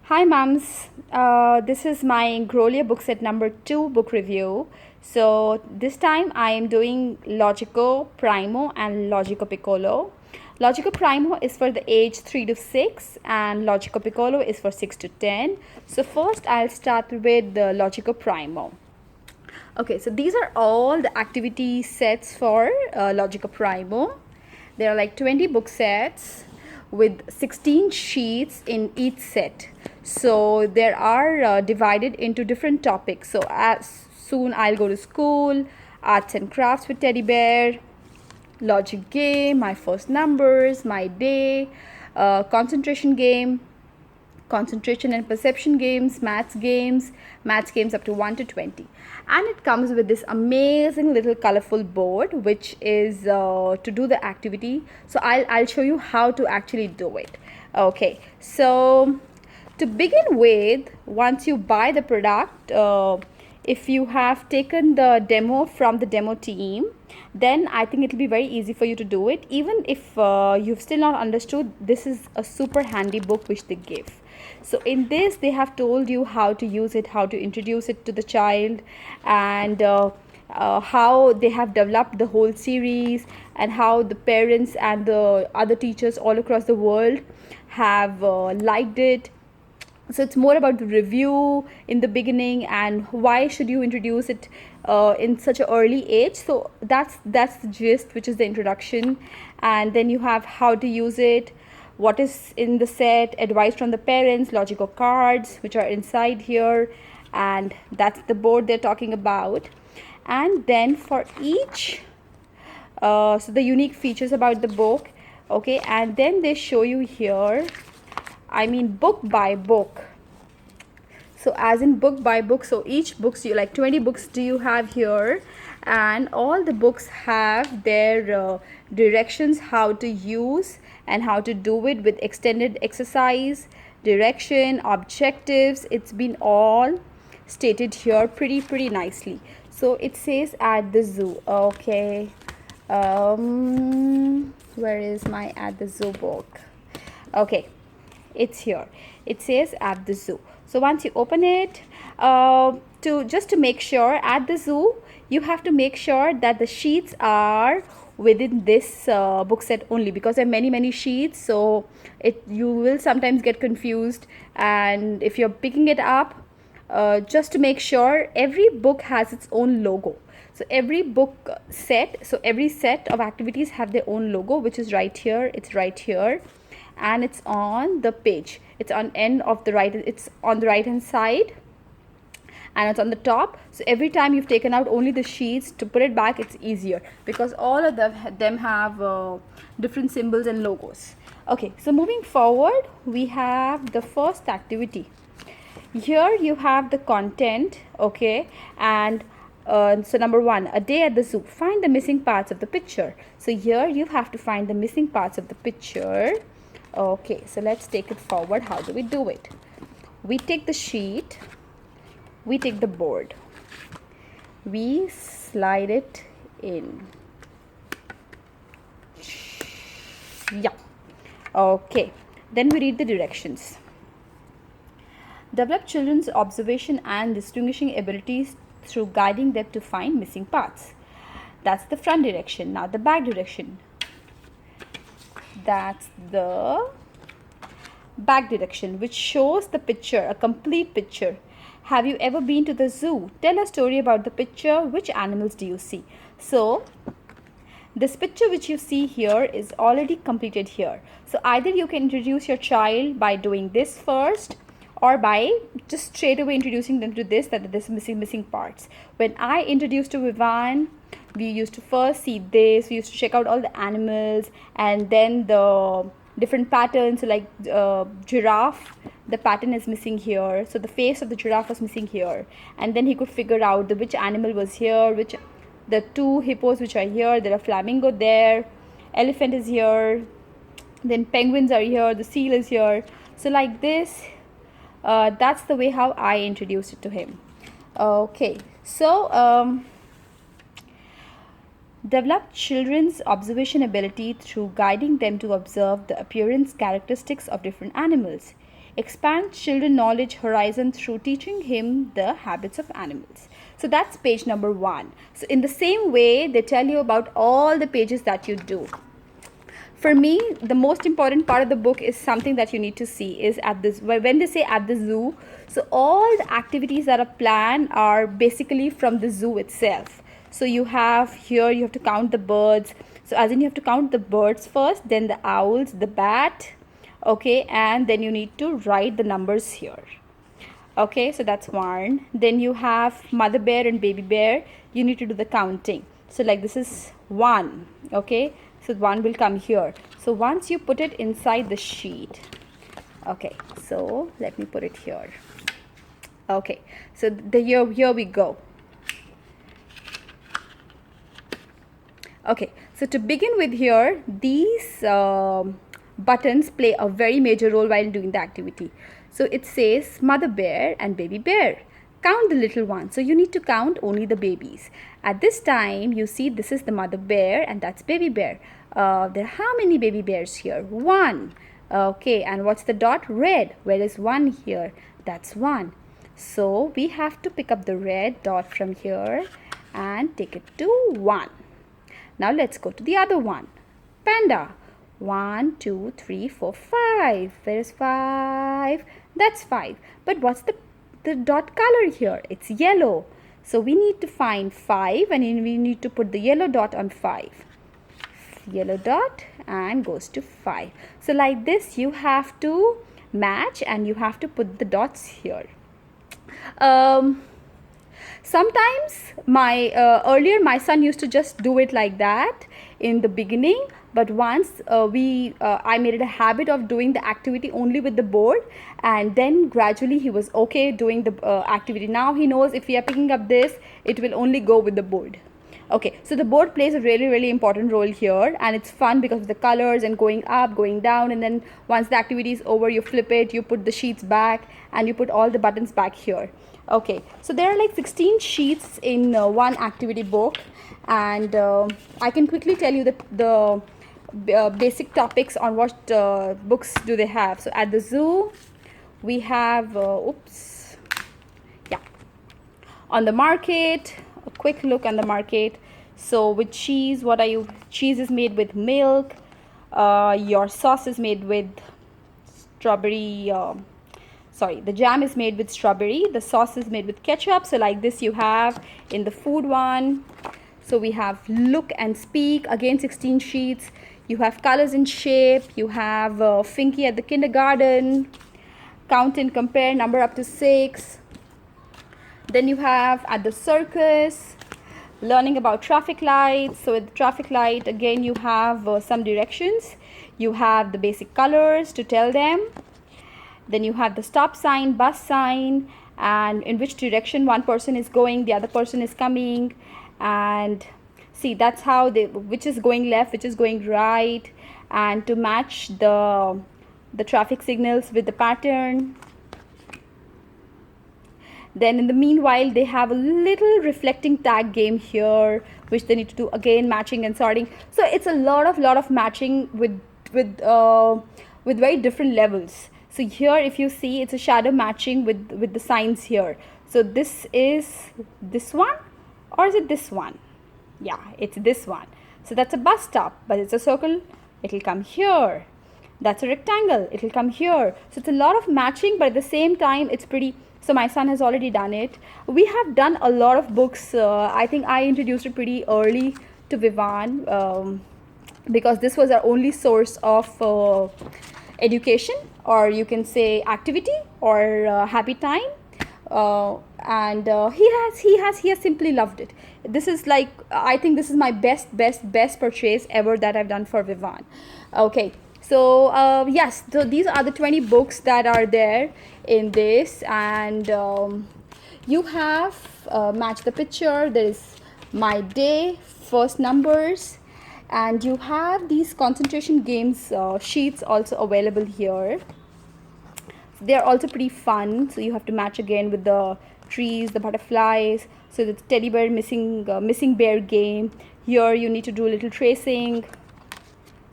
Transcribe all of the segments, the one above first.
Hi mums, this is my Grolier book set number 2 book review. So this time I am doing Logico Primo and Logico Piccolo. Logico Primo is for the age 3 to 6 and Logico Piccolo is for 6 to 10. So first I'll start with the Logico Primo. Okay, so these are all the activity sets for Logico Primo. There are like 20 book sets with 16 sheets in each set. So there are divided into different topics. So as soon I'll go to school, arts and crafts with teddy bear, logic game, my first numbers, my day, concentration game, concentration and perception games, maths games up to 1 to 20. And it comes with this amazing little colorful board which is to do the activity. So I'll show you how to actually do it. Okay, so to begin with, once you buy the product, if you have taken the demo from the demo team, then I think it'll be very easy for you to do it. Even if you've still not understood, this is a super handy book which they give. So in this they have told you how to use it, how to introduce it to the child, and how they have developed the whole series, and how the parents and the other teachers all across the world have liked it. So it's more about the review in the beginning and why should you introduce it in such an early age. So that's the gist, which is the introduction. And then you have how to use it, what is in the set, advice from the parents, logical cards which are inside here, and that's the board they're talking about. And then for each so the unique features about the book. Okay, and then they show you here, I mean book by book. So as in book by book, so each books, you like 20 books do you have here, and all the books have their directions how to use and how to do it with extended exercise, direction, objectives. It's been all stated here pretty nicely. So it says at the zoo. Okay, where is my at the zoo book? Okay, it's here. It says at the zoo. So once you open it, to make sure, at the zoo you have to make sure that the sheets are within this book set only, because there are many sheets, so you will sometimes get confused. And if you're picking it up, just to make sure, every book has its own logo. So every book set, so every set of activities have their own logo, which is right here. It's right here, and it's on the page. It's on end of the right, it's on the right hand side, and it's on the top. So every time you've taken out only the sheets, to put it back it's easier, because all of them have different symbols and logos. Okay, so moving forward, we have the first activity. Here you have the content. Okay, and so number 1, a day at the zoo. Find the missing parts of the picture. So here you have to find the missing parts of the picture. Okay, so let's take it forward. How do we do it? We take the sheet, we take the board, we slide it in. Yeah. Okay, then we read the directions. Develop children's observation and distinguishing abilities through guiding them to find missing parts. That's the front direction. Now the back direction. That's the back direction, which shows the picture, a complete picture. Have you ever been to the zoo? Tell a story about the picture. Which animals do you see? So this picture which you see here is already completed here. So either you can introduce your child by doing this first, or by just straight away introducing them to this, that this missing parts. When I introduced to Vivan, we used to first see this. We used to check out all the animals, and then the different patterns. So like giraffe, the pattern is missing here, so the face of the giraffe was missing here, and then he could figure out which animal was here, which the 2 hippos which are here, there are flamingo there, elephant is here, then penguins are here, the seal is here. So like this, that's the way how I introduced it to him. Okay, so develop children's observation ability through guiding them to observe the appearance characteristics of different animals. expand children knowledge horizon through teaching him the habits of animals. So that's page number 1. So in the same way, they tell you about all the pages that you do. For me, the most important part of the book is something that you need to see is at this, when they say at the zoo, so all the activities that are planned are basically from the zoo itself. So you have here, you have to count the birds. So as in you have to count the birds first, then the owls, the bat, okay, and then you need to write the numbers here. Okay, so that's 1. Then you have mother bear and baby bear. You need to do the counting. So like this is 1, okay. So 1 will come here. So once you put it inside the sheet, okay, so let me put it here. Okay, so here we go. Okay, so to begin with here, these buttons play a very major role while doing the activity. So it says mother bear and baby bear. Count the little ones. So you need to count only the babies. At this time, you see this is the mother bear and that's baby bear. There are how many baby bears here? 1. Okay, and what's the dot? Red. Where is 1 here? That's 1. So we have to pick up the red dot from here and take it to 1. Now let's go to the other one. Panda. 1, 2, 3, 4, 5. Where is 5? That's 5. But what's the dot color here? It's yellow. So we need to find 5 and we need to put the yellow dot on 5. Yellow dot and goes to 5. So like this you have to match and you have to put the dots here. Sometimes earlier my son used to just do it like that in the beginning, but once I made it a habit of doing the activity only with the board, and then gradually he was okay doing the activity. Now he knows if we are picking up this, it will only go with the board. Okay, so the board plays a really important role here, and it's fun because of the colors and going up, going down, and then once the activity is over, you flip it, you put the sheets back, and you put all the buttons back here. Okay, so there are like 16 sheets in one activity book, and I can quickly tell you the basic topics on what books do they have. So at the zoo, we have, on the market, a quick look on the market. So with cheese, cheese is made with milk, your sauce is made with strawberry, the jam is made with strawberry, the sauce is made with ketchup. So like this you have in the food one. So we have look and speak, again 16 sheets. You have colors and shape, you have Finky at the kindergarten, count and compare, number up to 6. Then you have at the circus, learning about traffic lights. So with the traffic light, again you have some directions. You have the basic colors to tell them. Then you have the stop sign, bus sign, and in which direction one person is going, the other person is coming. And see, that's how which is going left, which is going right, and to match the traffic signals with the pattern. Then in the meanwhile, they have a little reflecting tag game here, which they need to do again, matching and sorting. So it's a lot of matching with very different levels. So here, if you see, it's a shadow matching with the signs here. So this is this one, or is it this one? Yeah, it's this one. So that's a bus stop, but it's a circle. It'll come here. That's a rectangle. It'll come here. So it's a lot of matching, but at the same time, it's pretty. So my son has already done it. We have done a lot of books. I think I introduced it pretty early to Vivan because this was our only source of education, or you can say activity or happy time. And he has simply loved it. This is like, I think this is my best purchase ever that I've done for Vivan. Okay. So yes, so these are the 20 books that are there in this, and you have match the picture. There is my day, first numbers, and you have these concentration games sheets also available here. They're also pretty fun. So you have to match again with the trees, the butterflies. So the teddy bear missing bear game. Here you need to do a little tracing.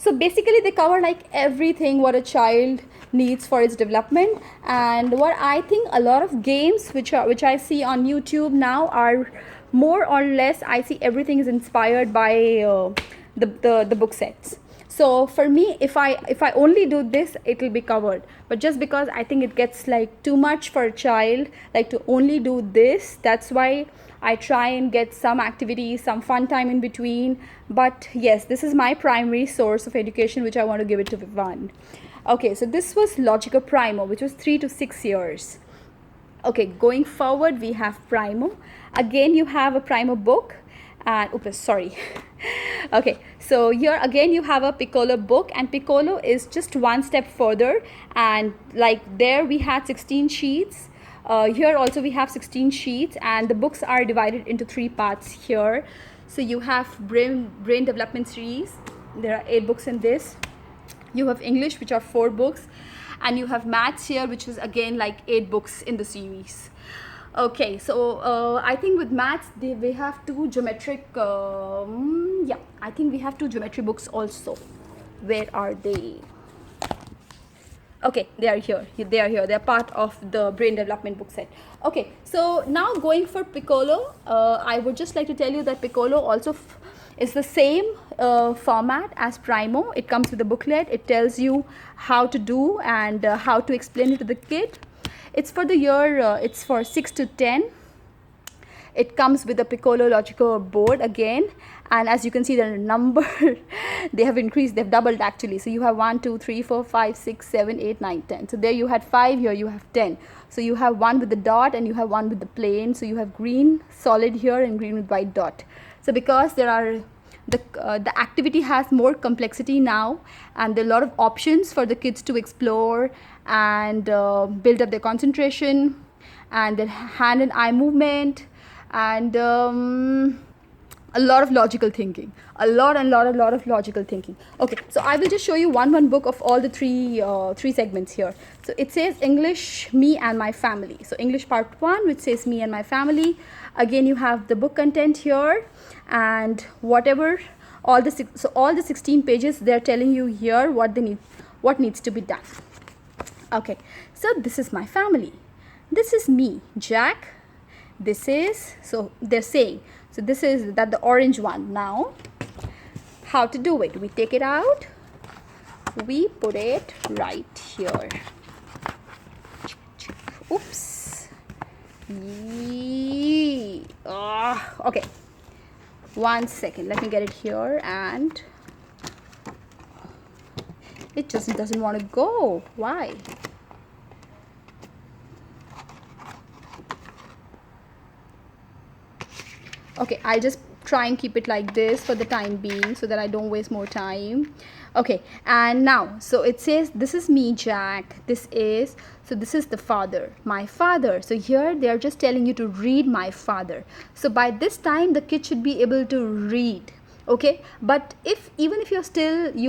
So basically they cover like everything what a child needs for its development. And what I think, a lot of games which I see on YouTube now are more or less, I see everything is inspired by the book sets. So for me, if I only do this, it will be covered. But just because I think it gets like too much for a child, like to only do this, that's why I try and get some activities, some fun time in between. But yes, this is my primary source of education which I want to give it to Vivan. Okay, so this was Logico Primo, which was 3 to 6 years. Okay, going forward we have Primo. Again you have a Primo book, and oops, sorry. Okay, so here again you have a Piccolo book, and Piccolo is just one step further, and like there we had 16 sheets. Here also we have 16 sheets, and the books are divided into 3 parts here. So you have brain development series, there are 8 books in this. You have English, which are 4 books, and you have maths here, which is again like 8 books in the series. Okay, so I think with maths we have 2 geometric, yeah, I think we have 2 geometry books also. Where are they? Okay, they are here. They are here. They are part of the brain development book set. Okay, so now going for Piccolo, I would just like to tell you that Piccolo also is the same format as Primo. It comes with a booklet. It tells you how to do and how to explain it to the kid. It's for the year, it's for 6 to 10. It comes with a Piccolo Logico board again, and as you can see the number they have increased, they've doubled actually. So you have 1 2 3 4 5 6 7 8 9 10. So there you had 5, here you have 10. So you have one with the dot and you have one with the plain. So you have green solid here and green with white dot. So because there are the activity has more complexity now, and there are a lot of options for the kids to explore and build up their concentration and their hand and eye movement, and a lot of logical thinking, a lot of logical thinking. Okay, so I will just show you one book of all the three segments here. So it says English, me and my family. So English part 1, which says me and my family. Again you have the book content here, and whatever all the 16 pages, they're telling you here what needs to be done. Okay, so this is my family, this is me, Jack. This is, so they're saying, so this is that the orange one. Now how to do it, we take it out, we put it right here. Oops. Okay, 1 second, let me get it here, and it just doesn't want to go. Why? Okay, I'll just try and keep it like this for the time being so that I don't waste more time. Okay, and now, so it says this is me, Jack. This is the father, my father. So here they are just telling you to read my father. So by this time the kid should be able to read. Okay, but even if you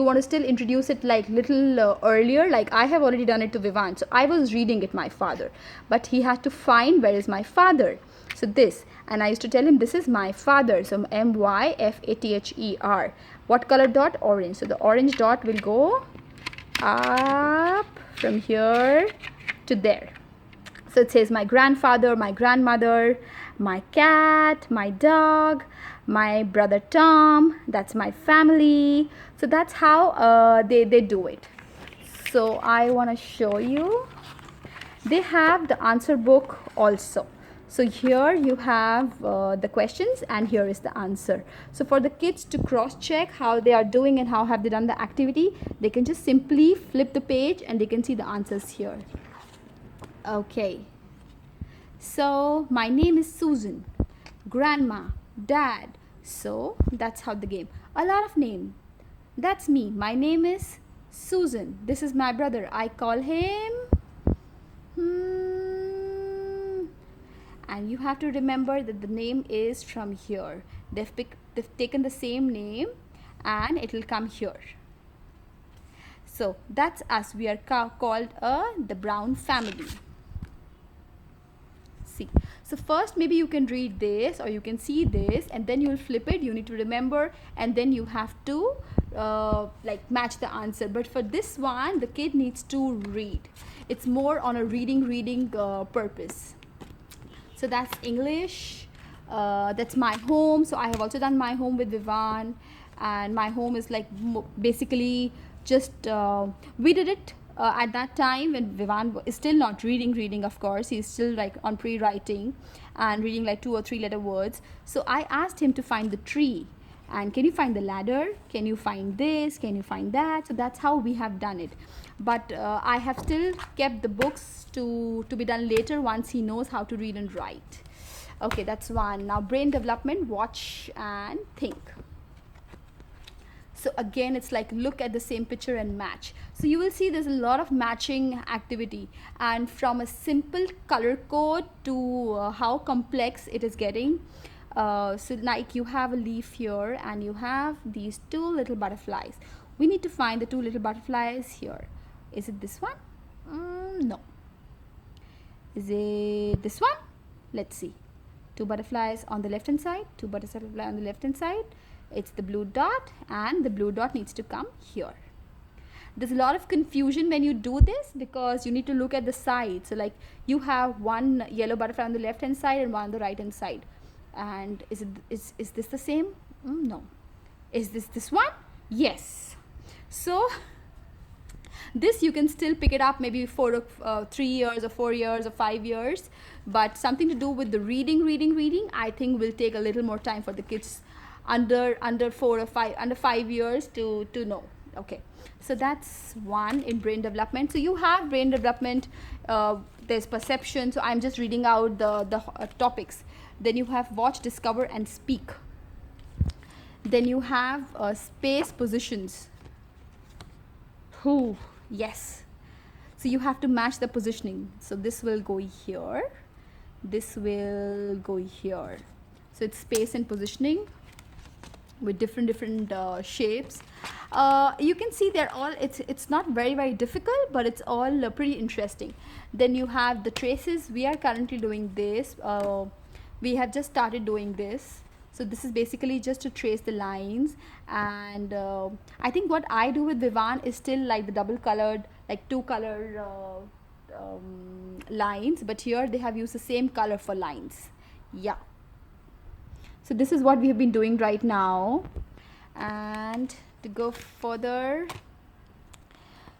want to still introduce it like little earlier, like I have already done it to Vivan. So I was reading it my father, but he had to find where is my father. So this, and I used to tell him this is my father. So MYFATHER. What color dot? Orange. So the orange dot will go up from here to there. So it says my grandfather, my grandmother, my cat, my dog, my brother Tom, that's my family. So that's how they do it. So I want to show you, they have the answer book also. So here you have the questions, and here is the answer. So for the kids to cross check how they are doing and how have they done the activity, they can just simply flip the page and they can see the answers here. Okay, so my name is Susan, grandma, dad. So that's how the game, a lot of name. That's me, my name is Susan. This is my brother, I call him and you have to remember that the name is from here. They've taken the same name and it will come here. So that's us, we are called the Brown family. see. So first maybe you can read this or you can see this, and then you'll flip it. You need to remember, and then you have to like match the answer. But for this one, the kid needs to read. It's more on a reading purpose. So that's English. That's my home. So I have also done my home with Vivan, and my home is like basically just we did it at that time when Vivan is still not reading, of course. He's still like on pre-writing and reading like 2 or 3 letter words. So I asked him to find the tree, and can you find the ladder, can you find this, can you find that. So that's how we have done it. But I have still kept the books to be done later once he knows how to read and write. Okay, that's one. Now brain development, watch and think. So again, it's like look at the same picture and match. So you will see there's a lot of matching activity, and from a simple color code to how complex it is getting. So like you have a leaf here and you have these 2 little butterflies. We need to find the 2 little butterflies here. Is it this one? No. Is it this one? Let's see. 2 butterflies on the left hand side, 2 butterflies on the left hand side. It's the blue dot, and the blue dot needs to come here. There's a lot of confusion when you do this because you need to look at the side. So like you have 1 yellow butterfly on the left hand side and 1 on the right hand side. And is this the same? No. Is this one? Yes. So this you can still pick it up maybe for 3 years or 4 years or 5 years, but something to do with the reading I think will take a little more time for the kids under 4 or 5, under 5 years to know. Okay, so that's one in brain development. So you have brain development, there's perception. So I'm just reading out the topics. Then you have watch, discover and speak. Then you have space, positions. Whew, yes. So you have to match the positioning. So this will go here, this will go here. So it's space and positioning with different shapes. You can see they're all, it's not very difficult, but it's all pretty interesting. Then you have the traces. We are currently doing this. We have just started doing this. So this is basically just to trace the lines, and I think what I do with Vivan is still like the double colored, like 2 color lines, but here they have used the same color for lines. Yeah. So this is what we have been doing right now. And to go further,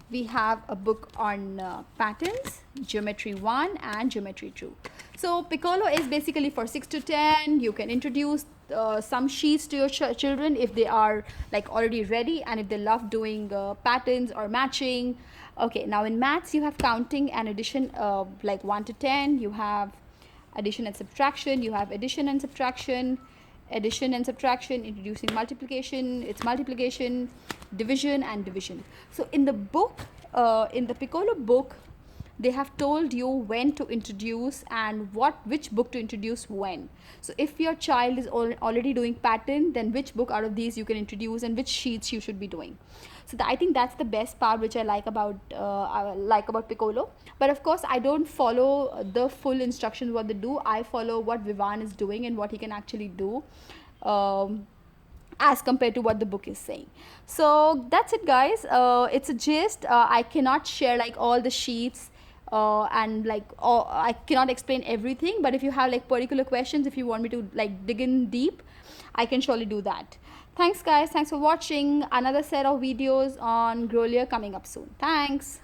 we have a book on patterns, geometry 1 and geometry 2. So Piccolo is basically for 6 to 10. You can introduce some sheets to your children if they are like already ready and if they love doing patterns or matching. Okay, now in maths you have counting and addition, like 1 to 10. You have addition and subtraction. You have addition and subtraction, introducing multiplication, it's multiplication, division and division. So in the book, in the Piccolo book, they have told you when to introduce and which book to introduce when. So if your child is already doing pattern, then which book out of these you can introduce and which sheets you should be doing. So I think that's the best part which I like about Piccolo. But of course I don't follow the full instructions what they do. I follow what Vivan is doing and what he can actually do, as compared to what the book is saying. So that's it, guys. It's a gist. I cannot share like all the sheets and like I cannot explain everything, but if you have like particular questions, if you want me to like dig in deep, I can surely do that. Thanks guys, thanks for watching. Another set of videos on Grolier coming up soon. Thanks.